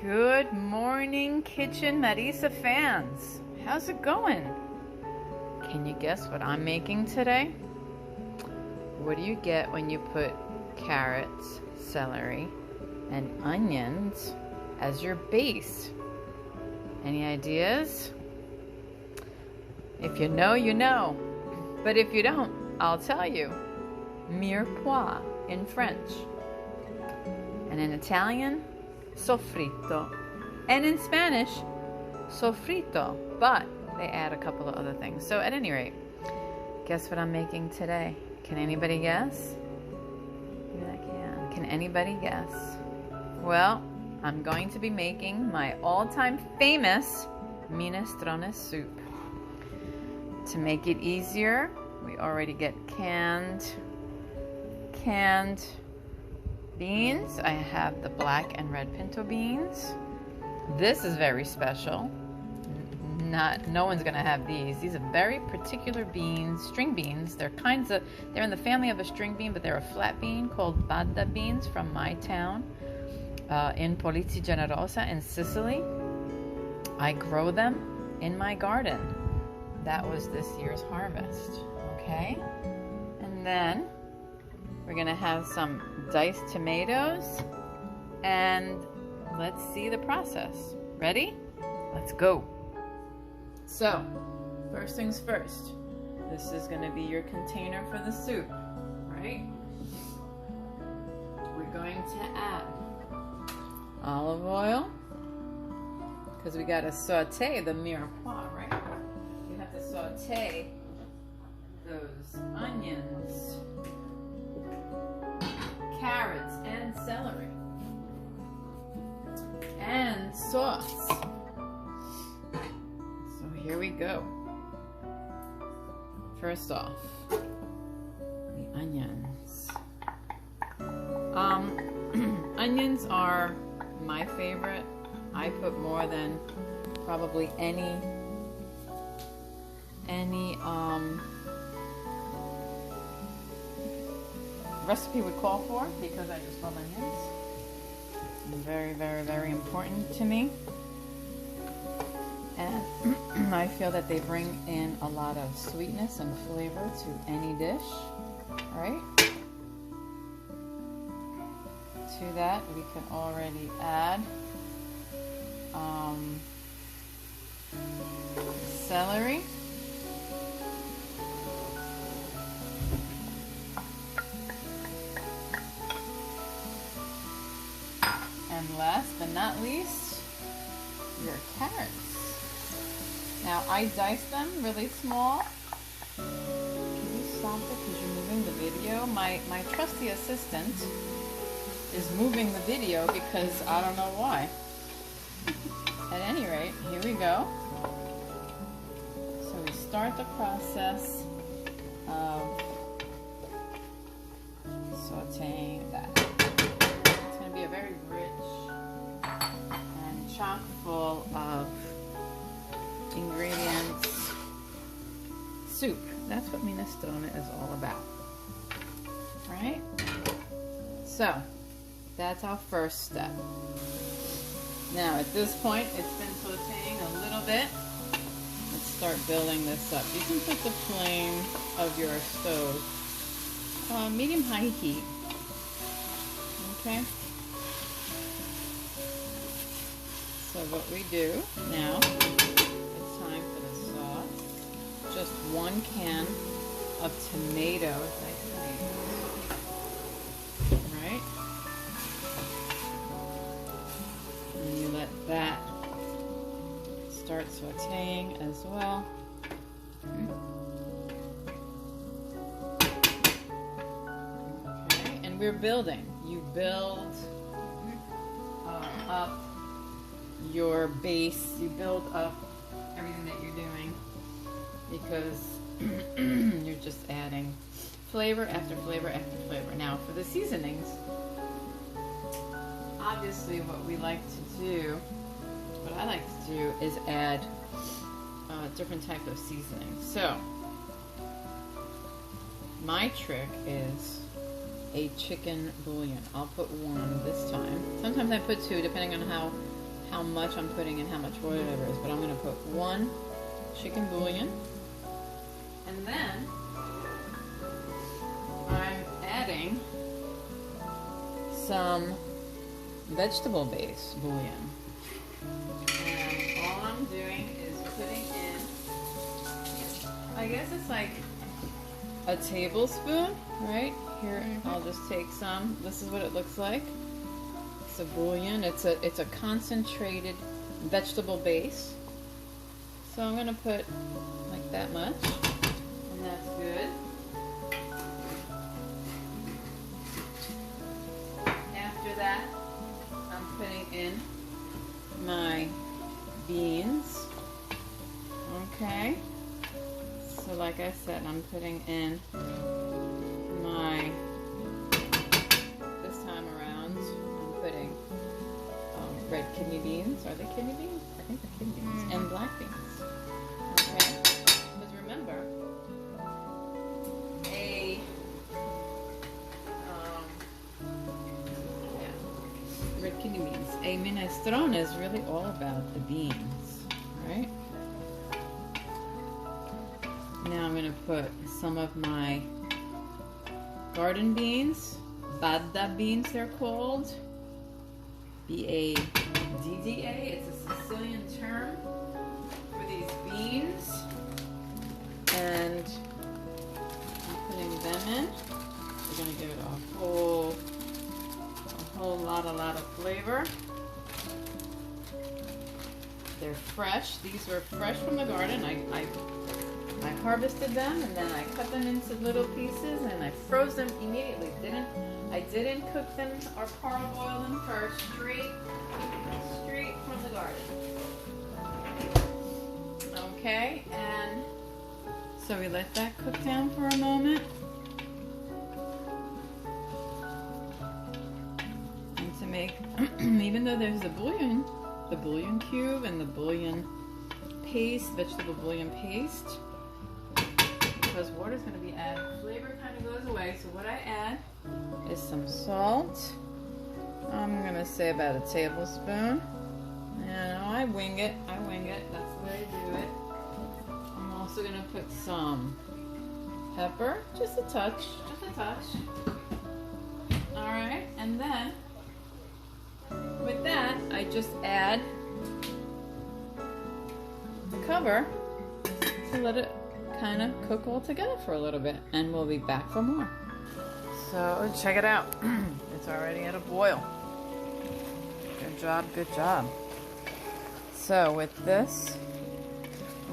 Good morning, Kitchen Marisa fans. How's it going? Can you guess what I'm making today? What do you get when you put carrots, celery, and onions as your base? Any ideas? If you know, you know. But if you don't, I'll tell you. Mirepoix in French. And in Italian, sofrito. And in Spanish, sofrito. But they add a couple of other things. So at any rate, guess what I'm making today? Can anybody guess? Maybe I can. Can anybody guess? Well, I'm going to be making my all-time famous Minestrone Soup. To make it easier, we already get canned beans. I have the black and red pinto beans. This is very special. No one's gonna have these. These are very particular beans, string beans. They're in the family of a string bean, but they're a flat bean called Badda beans from my town in Polizzi Generosa in Sicily. I grow them in my garden. That was this year's harvest, okay? And then we're gonna have some diced tomatoes, and let's see the process. Ready? Let's go. So, first things first, this is gonna be your container for the soup, right? We're going to add olive oil, because we gotta saute the mirepoix, right? You have to saute those onions, carrots, and celery, and sauce. So here we go. First off, the onions. Onions are my favorite. I put more than probably any recipe would call for, because I just love onions. Very, very, very important to me. And I feel that they bring in a lot of sweetness and flavor to any dish, right? To that, we can already add celery. And last but not least, your carrots. Now I dice them really small. Can you stop it because you're moving the video? My trusty assistant is moving the video because I don't know why. At any rate, here we go. So we start the process of sauteing that. It's going to be a very rich and chock full of ingredients soup. That's what minestrone is all about. Right? So, that's our first step. Now, at this point, it's been sauteing a little bit. Let's start building this up. You can put the flame of your stove medium-high heat. Okay? So what we do now, it's time for the sauce. Just 1 can of tomatoes. Right? And you let that start sauteing as well. Okay, and we're building. You build up your base. You build up everything that you're doing, because you're just adding flavor after flavor after flavor. Now, for the seasonings, obviously what we like to do, what I like to do is add different type of seasonings. So, my trick is a chicken bouillon. I'll put 1 this time. Sometimes I put 2, depending on how how much I'm putting in, how much whatever it is, but I'm gonna put 1 chicken bouillon. And then I'm adding some vegetable-based bouillon. And all I'm doing is putting in, I guess it's like a tablespoon, right? Here, I'll just take some. This is what it looks like. It's a bouillon. It's a concentrated vegetable base. So I'm gonna put like that much, and that's good. After that, I'm putting in my beans. Okay. So like I said, I'm putting in my, this time around, I'm putting red kidney beans. Are they kidney beans? I think they're kidney beans. And black beans. Okay. Because remember, red kidney beans. A minestrone is really all about the beans, right? Now I'm going to put some of my garden beans, badda beans they're called, B-A-D-D-A, it's a Sicilian term for these beans, and I'm putting them in. We're going to give it a whole lot of flavor. They're fresh. These were fresh from the garden. I harvested them and then I cut them into little pieces and I froze them immediately. I didn't cook them or parboil them first. Straight from the garden. Okay, and so we let that cook down for a moment. And to make, even though there's the bouillon cube and the bouillon paste, vegetable bouillon paste, because water's going to be added, flavor kind of goes away. So what I add is some salt. I'm going to say about a tablespoon. And I wing it. That's the way I do it. I'm also going to put some pepper, just a touch. All right, and then with that, I just add the cover to let it kind of cook all together for a little bit, and we'll be back for more. So check it out. It's already at a boil. Good job. So with this,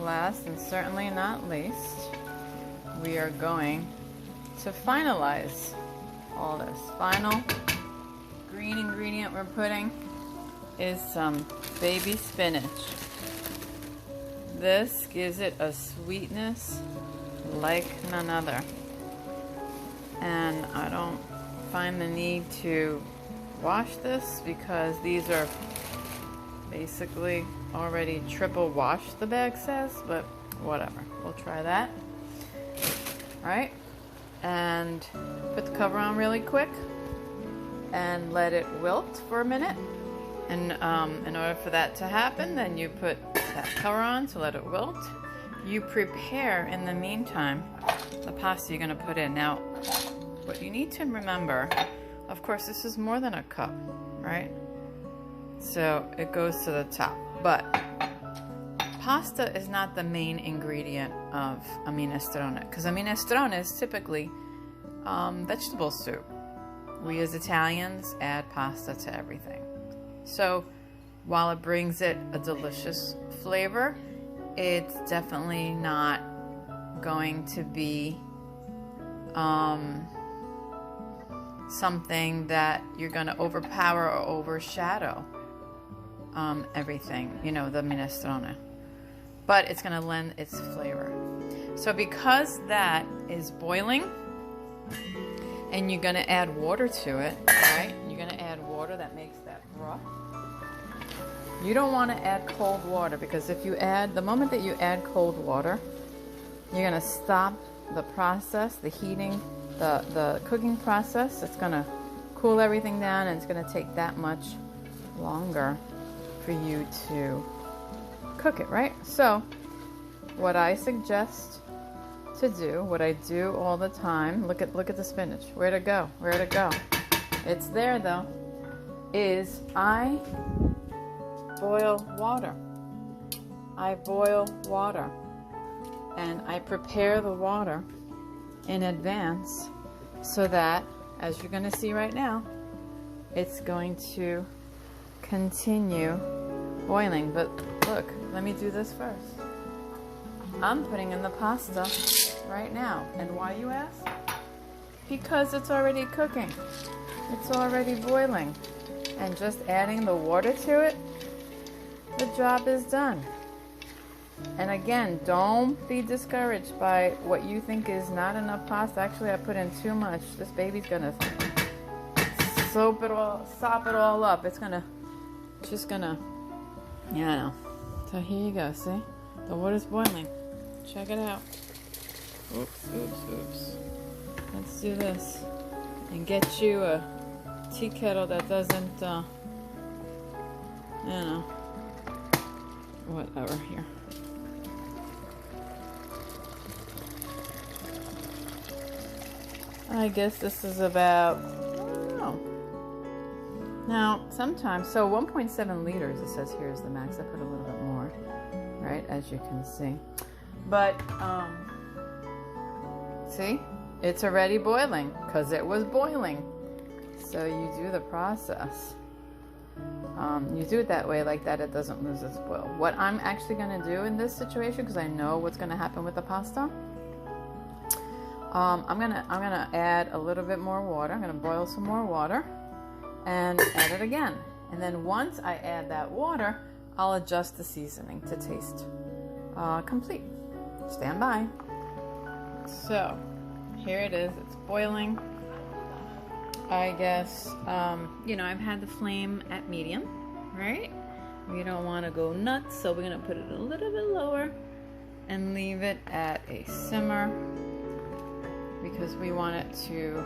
last and certainly not least, we are going to finalize all this. Final green ingredient we're putting is some baby spinach. This gives it a sweetness like none other. And I don't find the need to wash this because these are basically already triple washed, the bag says, but whatever. We'll try that. All right. And put the cover on really quick and let it wilt for a minute. And in order for that to happen, then you put that cover on to let it wilt. You prepare, in the meantime, the pasta you're going to put in. Now, what you need to remember, of course, this is more than a cup, right? So it goes to the top. But pasta is not the main ingredient of a minestrone, because a minestrone is typically vegetable soup. We as Italians add pasta to everything. So while it brings it a delicious flavor, it's definitely not going to be something that you're going to overpower or overshadow everything, you know, the minestrone. But it's going to lend its flavor. So because that is boiling, and you're going to add water to it, right? You're going to add water that makes that broth. You don't want to add cold water, because if you add, the moment that you add cold water, you're going to stop the process, the heating, the cooking process. It's going to cool everything down, and it's going to take that much longer for you to cook it, right? So what I suggest to do, what I do all the time, look at the spinach. Where'd it go? Where'd it go? It's there though. Is I boil water. I boil water. And I prepare the water in advance so that, as you're going to see right now, it's going to continue boiling. But look, let me do this first. I'm putting in the pasta right now. And why, you ask? Because it's already cooking. It's already boiling. And just adding the water to it, the job is done. And again, don't be discouraged by what you think is not enough pasta. Actually, I put in too much. This baby's gonna sop it all up. It's just gonna, yeah, I know. So here you go, see? The water's boiling. Check it out. Oops. Let's do this. And get you a tea kettle that doesn't, you know, whatever here. I guess this is about, I don't know. Now, sometimes, so 1.7 liters, it says here is the max. I put a little bit more, right, as you can see. But, see, it's already boiling, because it was boiling. So you do the process. You do it that way, like that, it doesn't lose its boil. What I'm actually going to do in this situation, because I know what's going to happen with the pasta, I'm gonna add a little bit more water. I'm gonna boil some more water and add it again. And then once I add that water, I'll adjust the seasoning to taste complete. Stand by. So here it is. It's boiling. I guess you know, I've had the flame at medium, right? We don't want to go nuts, so we're gonna put it a little bit lower and leave it at a simmer, because we want it to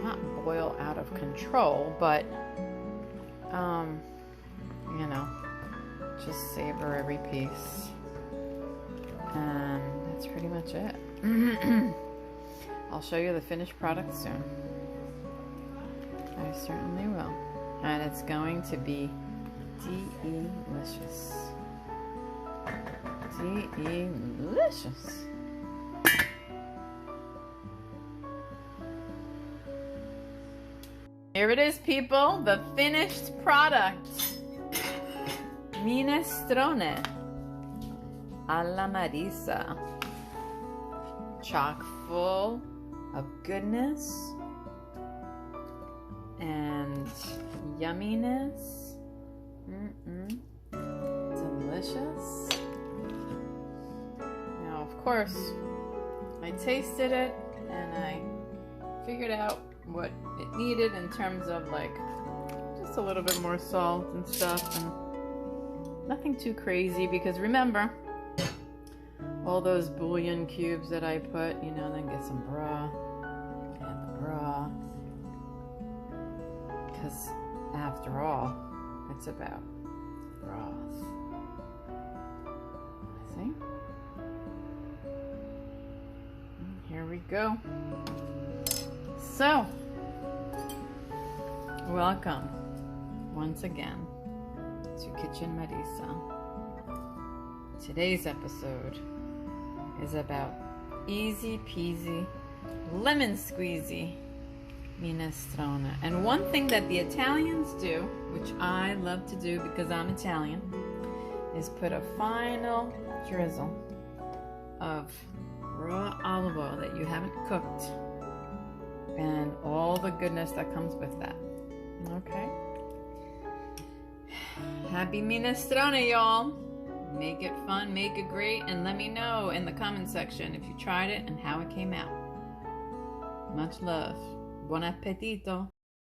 not boil out of control, but you know, just savor every piece. And that's pretty much it. I'll show you the finished product soon. I certainly will. And it's going to be delicious. Delicious. Here it is, people, the finished product. Minestrone alla Marisa. Chock full of goodness and yumminess. Delicious. Now, of course, I tasted it and I figured out what it needed in terms of, like, just a little bit more salt and stuff, and nothing too crazy, because remember all those bouillon cubes that I put, you know, then get some broth, add the broth, because after all, it's about broth. See? Here we go. So, welcome once again to Kitchen Marisa. Today's episode is about easy peasy, lemon squeezy minestrone. And one thing that the Italians do, which I love to do because I'm Italian, is put a final drizzle of raw olive oil that you haven't cooked, and all the goodness that comes with that. Okay? Happy minestrone, y'all. Make it fun, make it great, and let me know in the comment section if you tried it and how it came out. Much love. Buon appetito.